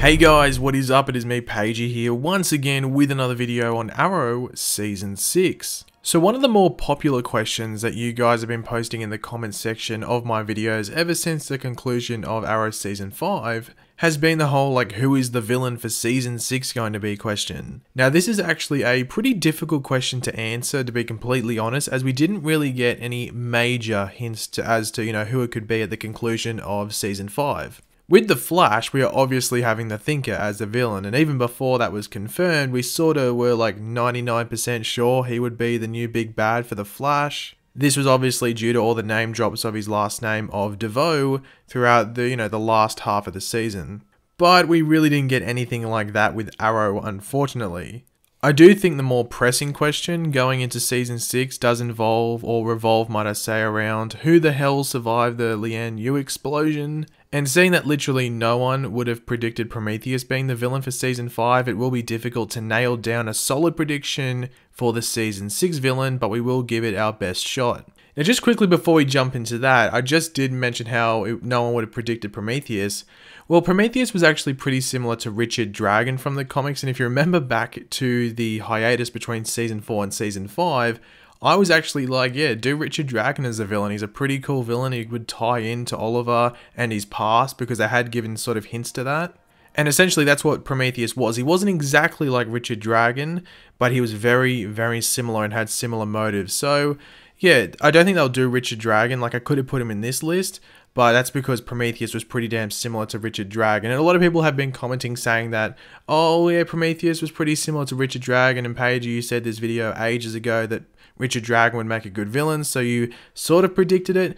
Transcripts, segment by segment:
Hey guys, what is up? It is me, Pagey here, once again with another video on Arrow Season 6. So one of the more popular questions that you guys have been posting in the comments section of my videos ever since the conclusion of Arrow Season 5 has been the whole who is the villain for Season 6 going to be question. Now this is actually a pretty difficult question to answer, to be completely honest, as we didn't really get any major hints as to who it could be at the conclusion of Season 5. With the Flash, we are obviously having the Thinker as the villain, and even before that was confirmed, we sort of were 99% sure he would be the new big bad for the Flash. This was obviously due to all the name drops of his last name of DeVoe throughout the last half of the season. But we really didn't get anything like that with Arrow, unfortunately. I do think the more pressing question going into Season 6 does involve, or revolve might I say, around who the hell survived the Lian explosion. And seeing that literally no one would have predicted Prometheus being the villain for Season 5, it will be difficult to nail down a solid prediction for the Season 6 villain, but we will give it our best shot. Now just quickly before we jump into that, I just did mention how no one would have predicted Prometheus. Well, Prometheus was actually pretty similar to Richard Dragon from the comics, and if you remember back to the hiatus between Season 4 and Season 5, I was actually yeah, do Richard Dragon as a villain. He's a pretty cool villain. He would tie into Oliver and his past because they had given sort of hints to that. And essentially that's what Prometheus was. He wasn't exactly like Richard Dragon, but he was very, very similar and had similar motives. So yeah, I don't think they'll do Richard Dragon. I could have put him in this list, but that's because Prometheus was pretty damn similar to Richard Dragon. And a lot of people have been commenting saying that, oh yeah, Prometheus was pretty similar to Richard Dragon, and Pagey, you said this video ages ago that Richard Dragon would make a good villain, so you sort of predicted it.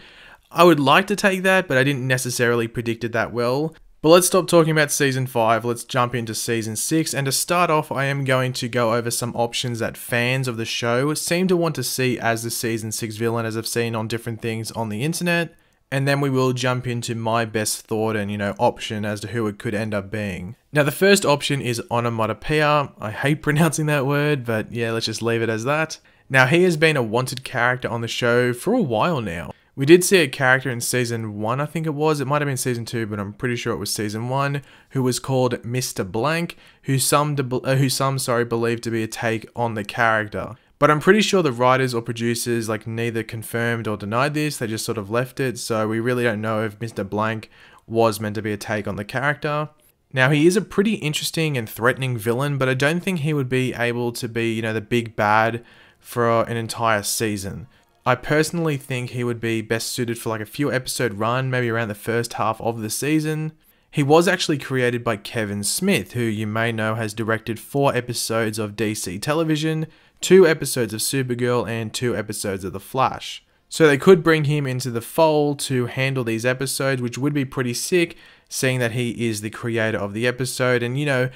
I would like to take that, but I didn't necessarily predict it that well. But let's stop talking about Season 5, let's jump into Season 6, and to start off, I am going to go over some options that fans of the show seem to want to see as the Season 6 villain, as I've seen on different things on the internet, and then we will jump into my best thought and, option as to who it could end up being. Now, the first option is Onomatopoeia. I hate pronouncing that word, but yeah, let's just leave it as that. Now, he has been a wanted character on the show for a while now. We did see a character in Season 1, I think it was. It might have been Season 2, but I'm pretty sure it was Season 1, who was called Mr. Blank, who some believe to be a take on the character. But I'm pretty sure the writers or producers neither confirmed or denied this, they just sort of left it, so we really don't know if Mr. Blank was meant to be a take on the character. Now, he is a pretty interesting and threatening villain, but I don't think he would be able to be, the big bad for an entire season. I personally think he would be best suited for a few episode run, maybe around the first half of the season. He was actually created by Kevin Smith, who you may know has directed 4 episodes of DC television, 2 episodes of Supergirl, and 2 episodes of The Flash. So they could bring him into the fold to handle these episodes, which would be pretty sick, seeing that he is the creator of the episode, and you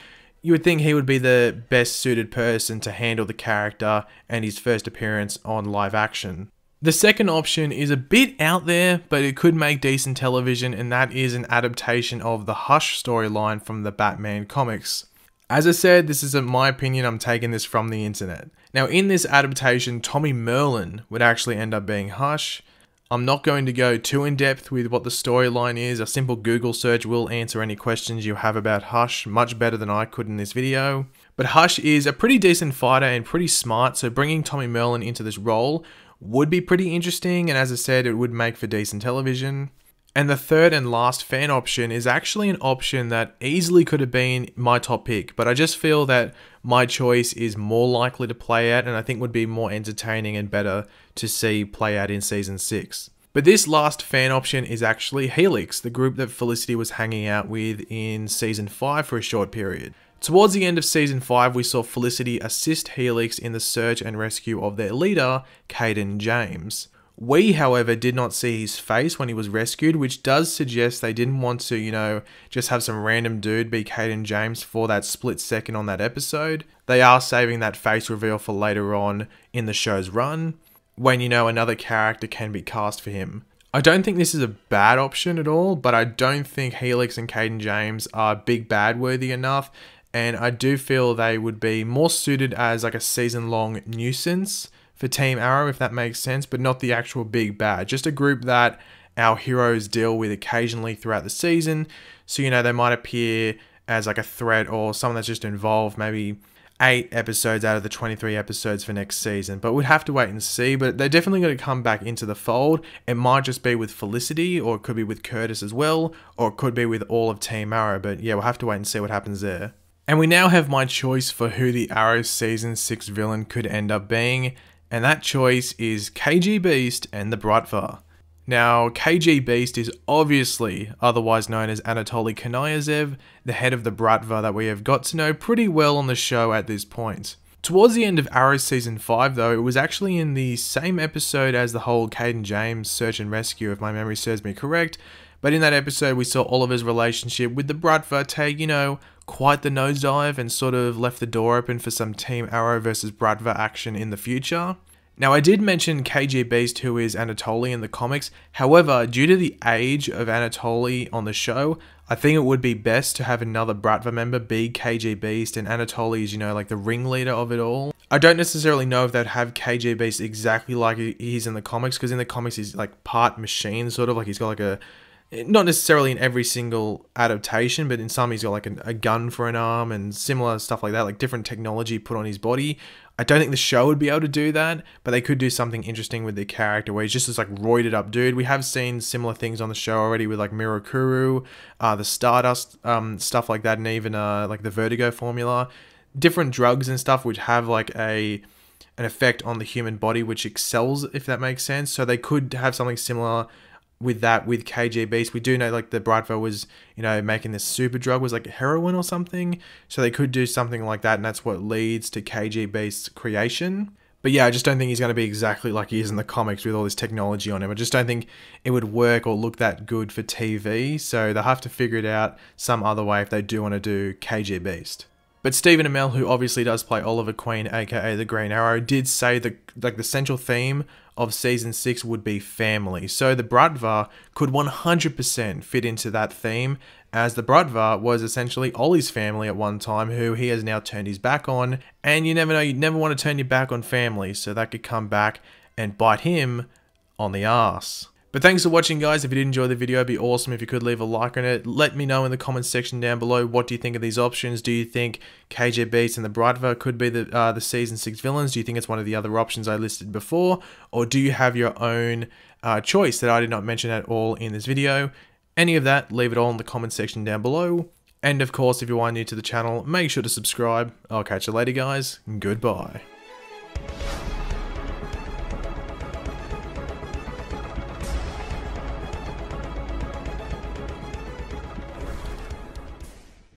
would think he would be the best suited person to handle the character and his first appearance on live action. The second option is a bit out there, but it could make decent television, and that is an adaptation of the Hush storyline from the Batman comics. As I said, this isn't my opinion, I'm taking this from the internet. Now, in this adaptation, Tommy Merlin would actually end up being Hush. I'm not going to go too in depth with what the storyline is. A simple Google search will answer any questions you have about Hush much better than I could in this video. But Hush is a pretty decent fighter and pretty smart, so bringing Tommy Merlin into this role would be pretty interesting, and as I said, it would make for decent television. And the third and last fan option is actually an option that easily could have been my top pick, but I just feel that my choice is more likely to play out and I think would be more entertaining and better to see play out in Season 6. But this last fan option is actually Helix, the group that Felicity was hanging out with in Season 5 for a short period. Towards the end of Season 5, we saw Felicity assist Helix in the search and rescue of their leader, Caden James. We, however, did not see his face when he was rescued, which does suggest they didn't want to, just have some random dude be Caden James for that split second on that episode. They are saving that face reveal for later on in the show's run, when another character can be cast for him. I don't think this is a bad option at all, but I don't think Helix and Caden James are big bad worthy enough, and I do feel they would be more suited as a season-long nuisance for Team Arrow, if that makes sense, but not the actual big bad. Just a group that our heroes deal with occasionally throughout the season. So, they might appear as like a threat or someone that's just involved, maybe 8 episodes out of the 23 episodes for next season. But we'd have to wait and see. But they're definitely going to come back into the fold. It might just be with Felicity, or it could be with Curtis as well, or it could be with all of Team Arrow. But yeah, we'll have to wait and see what happens there. And we now have my choice for who the Arrow Season 6 villain could end up being, and that choice is KG Beast and the Bratva. Now, KG Beast is obviously otherwise known as Anatoly Kanayev, the head of the Bratva that we have got to know pretty well on the show at this point. Towards the end of Arrow Season 5 though, it was actually in the same episode as the whole Caden James search and rescue, if my memory serves me correct, but in that episode we saw Oliver's relationship with the Bratva take, you know, quite the nosedive and sort of left the door open for some Team Arrow versus Bratva action in the future. Now, I did mention KG Beast, who is Anatoly in the comics. However, due to the age of Anatoly on the show, I think it would be best to have another Bratva member be KG Beast, and Anatoly is, you know, like the ringleader of it all. I don't necessarily know if they'd have KG Beast exactly like he's in the comics, because in the comics he's like part machine, sort of like he's got like a, not necessarily in every single adaptation, but in some he's got like a gun for an arm and similar stuff like that, like different technology put on his body. I don't think the show would be able to do that, but they could do something interesting with the character where he's just this like roided up dude. We have seen similar things on the show already with like Mirakuru, the Stardust, stuff like that, and even like the Vertigo formula. Different drugs and stuff which have like an effect on the human body which excels, if that makes sense. So they could have something similar with that with KG Beast. We do know like the Bratva was, you know, making this super drug was like heroin or something, so they could do something like that, and that's what leads to KG Beast's creation. But yeah, I just don't think he's going to be exactly like he is in the comics with all this technology on him. I just don't think it would work or look that good for TV, so they'll have to figure it out some other way if they do want to do KG Beast. But Stephen Amell, who obviously does play Oliver Queen, aka the Green Arrow, did say that like the central theme of Season 6 would be family. So the Bratva could 100% fit into that theme, as the Bratva was essentially Ollie's family at one time, who he has now turned his back on. And you never know, you'd never want to turn your back on family, so that could come back and bite him on the arse. But thanks for watching, guys. If you did enjoy the video, it'd be awesome if you could leave a like on it. Let me know in the comments section down below, what do you think of these options? Do you think KG Beast and the Bratva could be the Season 6 villains? Do you think it's one of the other options I listed before? Or do you have your own choice that I did not mention at all in this video? Any of that, leave it all in the comments section down below. And of course, if you are new to the channel, make sure to subscribe. I'll catch you later, guys. Goodbye.